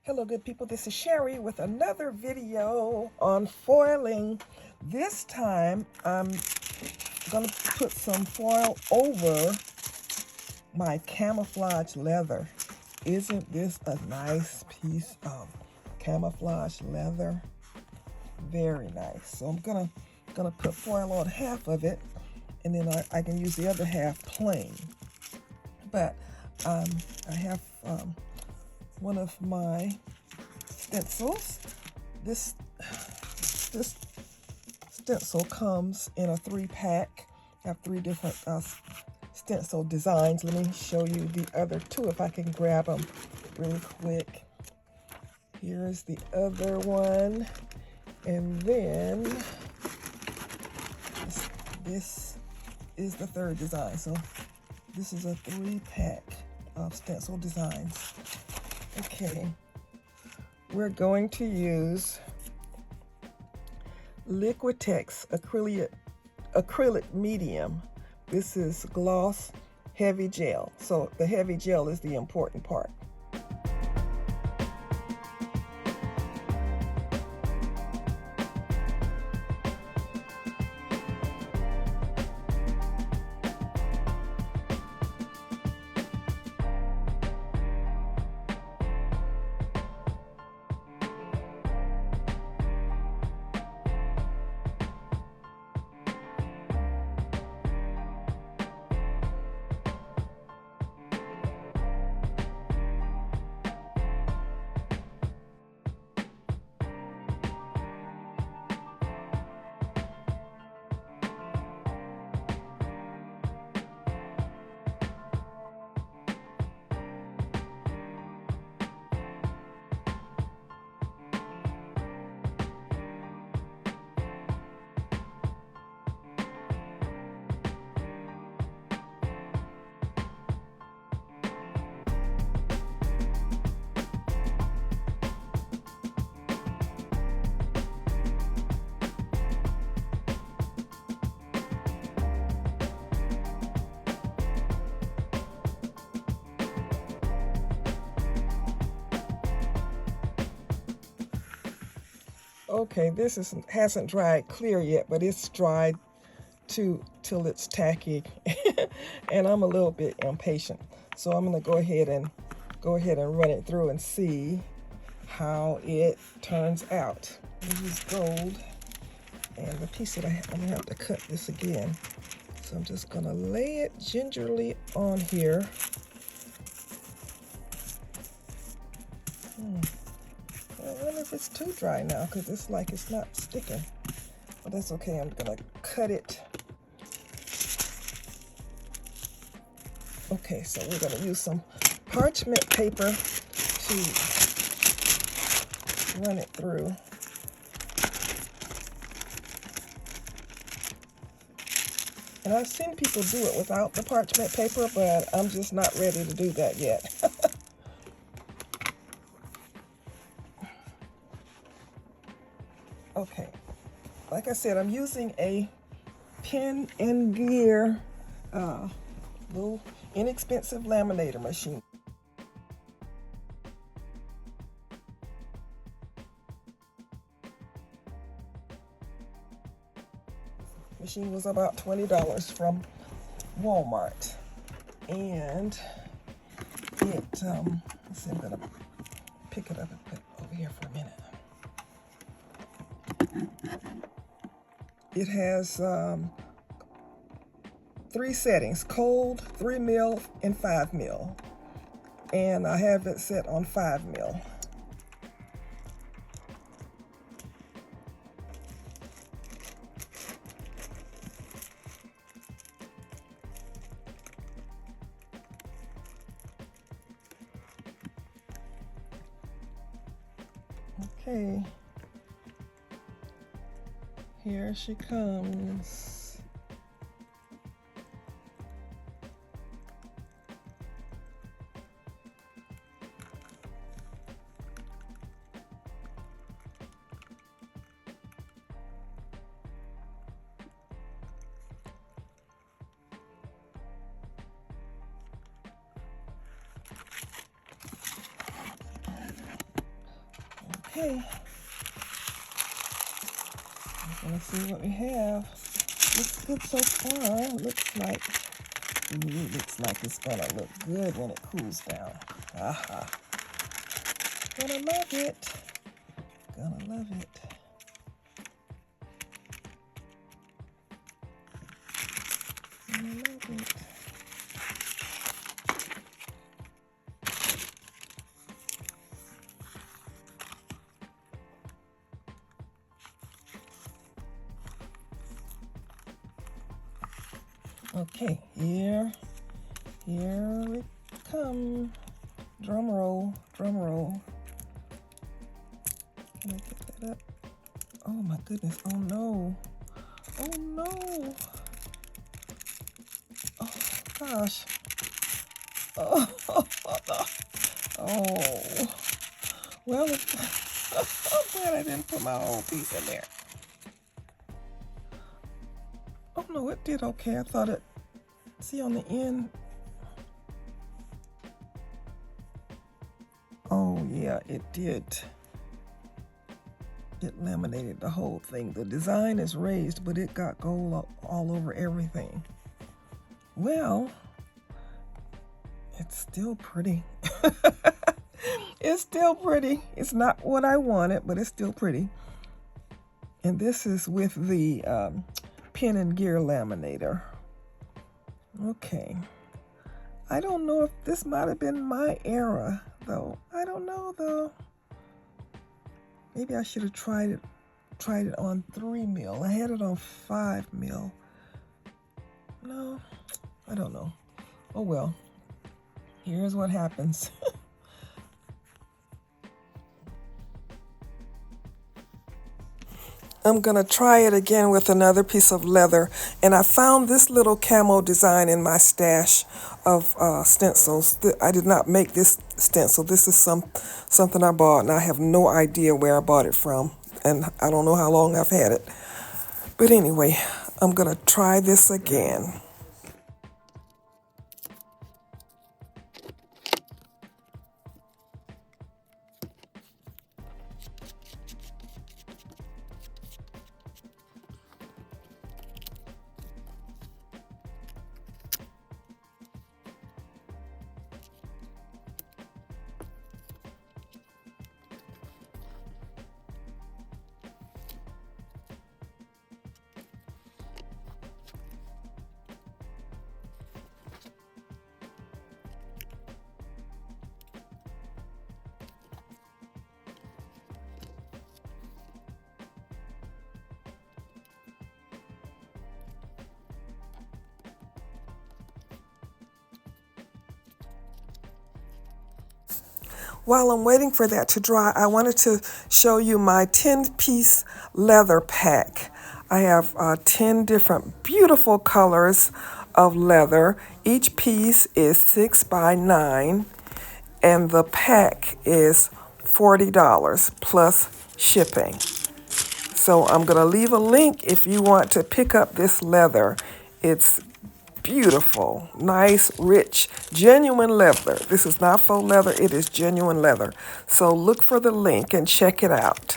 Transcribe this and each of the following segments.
Hello good people, this is Sherry with another video on foiling. This time I'm going to put some foil over my camouflage leather. Isn't this a nice piece of camouflage leather? Very nice. So I'm gonna put foil on half of it, and then I can use the other half plain. But I have one of my stencils. This stencil comes in a 3-pack. I have 3 different stencil designs. Let me show you the other 2 if I can grab them really quick. Here's the other one, and then this is the 3rd design. So this is a 3-pack of stencil designs. Okay, we're going to use Liquitex acrylic medium. This is gloss heavy gel. So the heavy gel is the important part. Okay, this hasn't dried clear yet, but it's dried till it's tacky, and I'm a little bit impatient. So I'm gonna go ahead and run it through and see how it turns out. This is gold, and the piece that I'm gonna have to cut this again. So I'm just gonna lay it gingerly on here. I wonder if it's too dry now, because it's like it's not sticking. But that's okay. I'm gonna cut it. Okay, so we're gonna use some parchment paper to run it through. And I've seen people do it without the parchment paper, but I'm just not ready to do that yet. Okay, like I said, I'm using a Pen and Gear little inexpensive laminator machine. Machine was about $20 from Walmart, and it let's see, I'm gonna pick it up and put it over here for a minute. It has 3 settings: cold, 3 mil, and 5 mil. And I have it set on 5 mil. Okay. Here she comes. Okay. Let's see what we have. Looks good so far. Looks like it's gonna look good when it cools down. Aha. Gonna love it. Gonna love it. Gonna love it. Okay, here we come. Drum roll, drum roll. Can I get that up? Oh my goodness, oh no. Oh no. Oh gosh. Oh, oh. Well, I'm glad I didn't put my whole piece in there. Oh no, it did okay. I thought it, see on the end. Oh yeah, it did. It laminated the whole thing. The design is raised, but it got gold all over everything. Well, it's still pretty. It's still pretty. It's not what I wanted, but it's still pretty. And this is with the pin and gear laminator. Okay. I don't know if this might have been my era, though. I don't know, though. Maybe I should have tried it on 3 mil. I had it on 5 mil. No, I don't know. Oh well. Here's what happens. I'm gonna try it again with another piece of leather, and I found this little camo design in my stash of stencils. I did not make this stencil. This is something I bought, and I have no idea where I bought it from, and I don't know how long I've had it. But anyway, I'm gonna try this again. While I'm waiting for that to dry, I wanted to show you my 10-piece leather pack. I have 10 different beautiful colors of leather. Each piece is 6 by 9, and the pack is $40 plus shipping. So I'm going to leave a link if you want to pick up this leather. It's beautiful, nice, rich, genuine leather. This is not faux leather, it is genuine leather. So look for the link and check it out.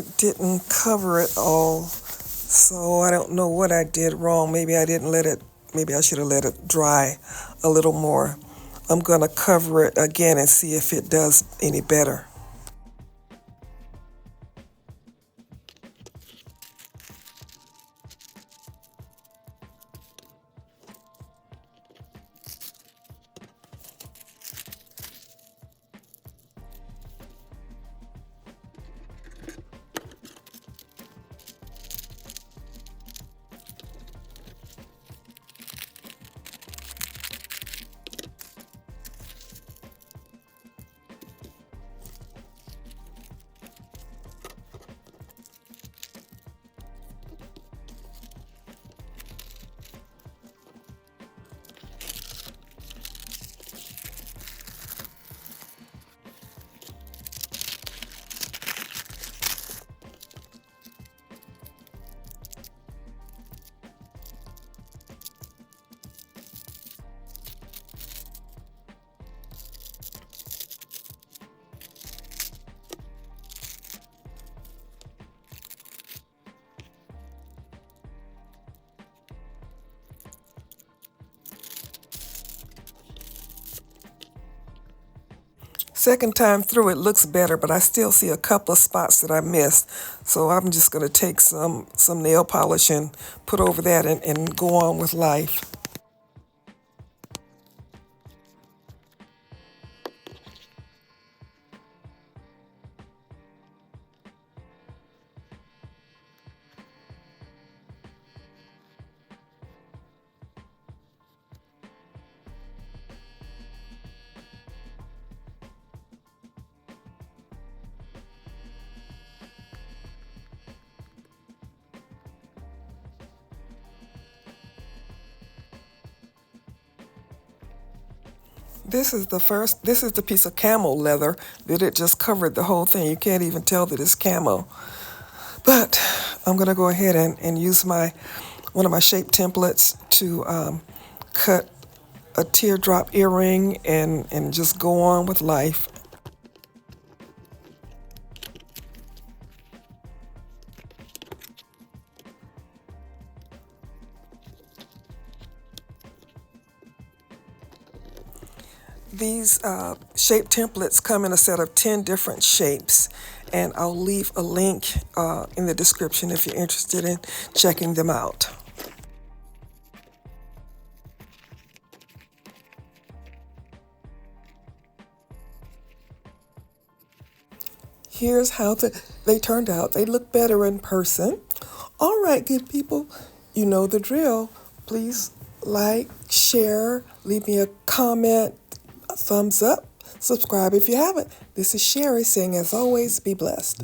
it didn't cover it all, so I don't know what I did wrong. Maybe I should have let it dry a little more. I'm gonna cover it again and see if it does any better. Second time through, it looks better, but I still see a couple of spots that I missed. So I'm just going to take some nail polish and put over that and go on with life. This is the piece of camel leather that it just covered the whole thing. You can't even tell that it's camo. But I'm gonna go ahead and use one of my shape templates to cut a teardrop earring and just go on with life. These shape templates come in a set of 10 different shapes, and I'll leave a link in the description if you're interested in checking them out. Here's how they turned out. They look better in person. All right, good people, you know the drill. Please like, share, leave me a comment, a thumbs up, subscribe if you haven't. This is Sherry saying, as always, be blessed.